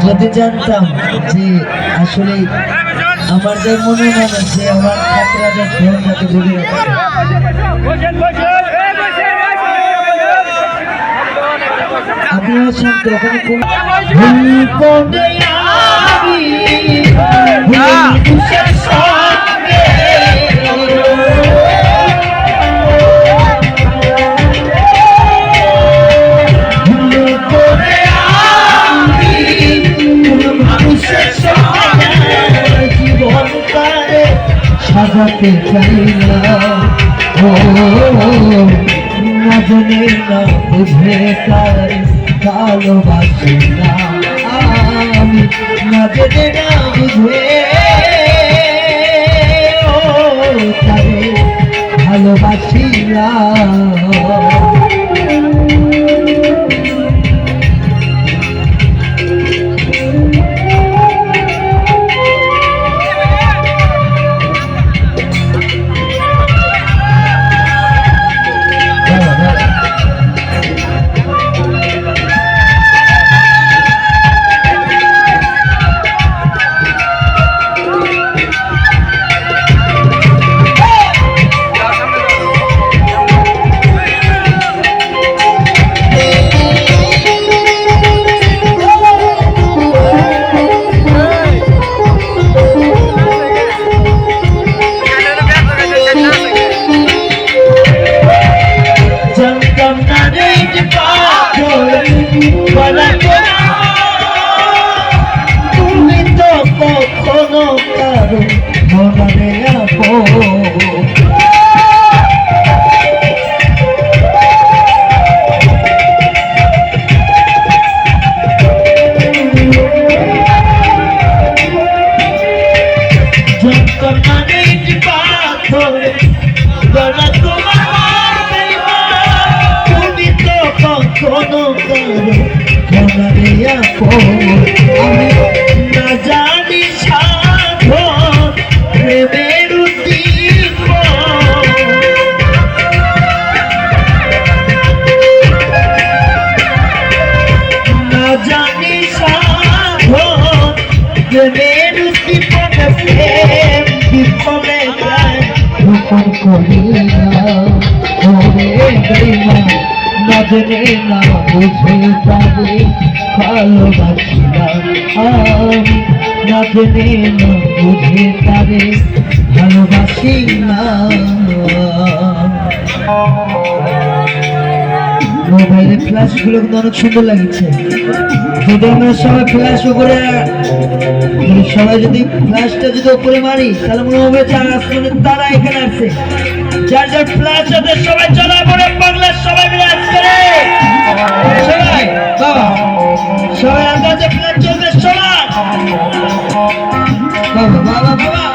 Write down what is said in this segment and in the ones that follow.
যদি জানতাম যে আসলে আমার যে মনে মনে যে আমার ছাত্ররা ফোন যাতে ডুবে আপনিও শান্ত ওখানে সাজাতে চাই না ও না জানে না বুঝে তার ভালোবাসি না আমি না জেনে না বুঝে ও তারে ভালোবাসি না তুমি তো কখনো কারো মনে আপো কোনো আমি না জানি সাধন প্রেমের দীপ না জানি সাধন প্রেমের দীপ প্রেম দীপনে যায় রূপন করি না ওরে বেঈমান না জেনে না বুঝে তারে ভালোবাসি না আমি না জেনে না বুঝে তারে ভালোবাসি না মোবাইলের ফ্ল্যাশ গুলো কিন্তু অনেক সুন্দর লাগছে যদি আমরা সবাই ফ্ল্যাশ উপরে সবাই যদি ফ্ল্যাশটা যদি উপরে মারি তাহলে মনে হবে যে আসমানের তারা এখানে আছে যার যার ফ্ল্যাশ আছে সবাই চলা পড়ে বাংলা সবাই মিলে আসছে সবাই বাবা সবাই আন্দাজে ফ্ল্যাশ চলবে সবাই বাবা বাবা বাবা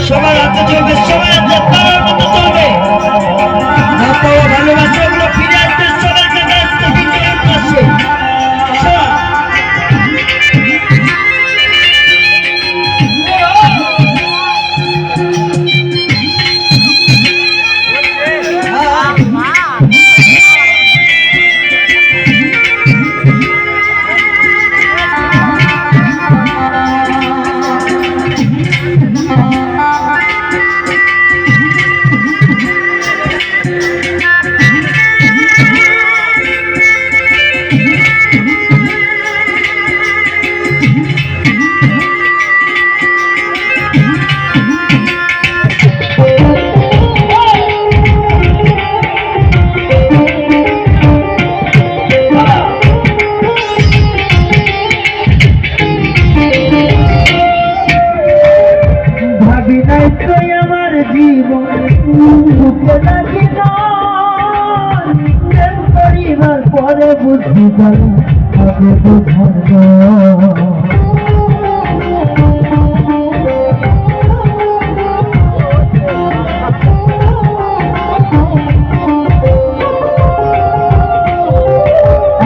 সবার হাতে চলবে সবাই হাতে তার মতো চলবে ভালোবাসা গুলো ফিরে আসতে সবাই কাছে আসছে পরে বুঝি গেল আগে বোঝার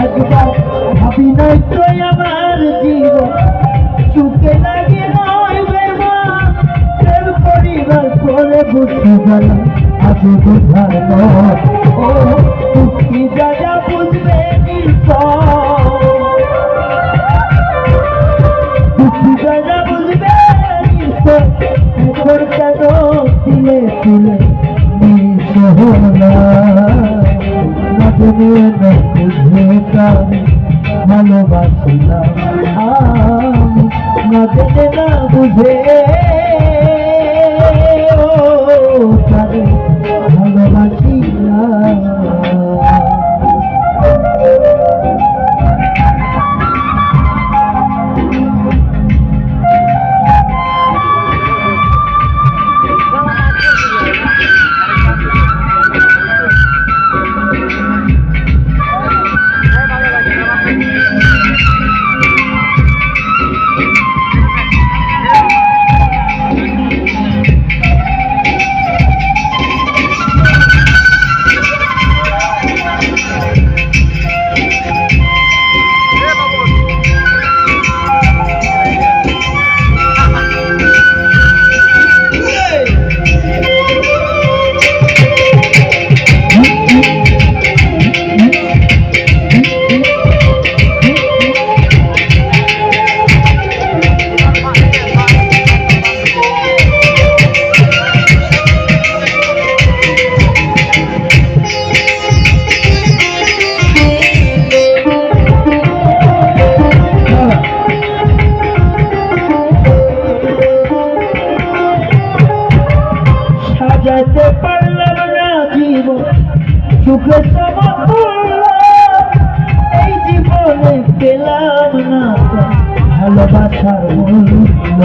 একবার ভাবি নাই তো আমার জীবন সুখে লাগে নয় বেমা পরিবার করে বুঝতে গেল আজ বুঝার নয় ও দুঃখী রাজা বুঝবে দুঃখী রাজা বুঝবে এখন কেন দিলে দিলে বুঝে কারি ভালোবাসিলাম আমি না জেনে না বুঝে তারে ভালোবাসিলাম সাজাতে পারলাম না জীবন সুখে সমতুল্য এই জীবনে পেলাম না ভালোবাসার মূল্য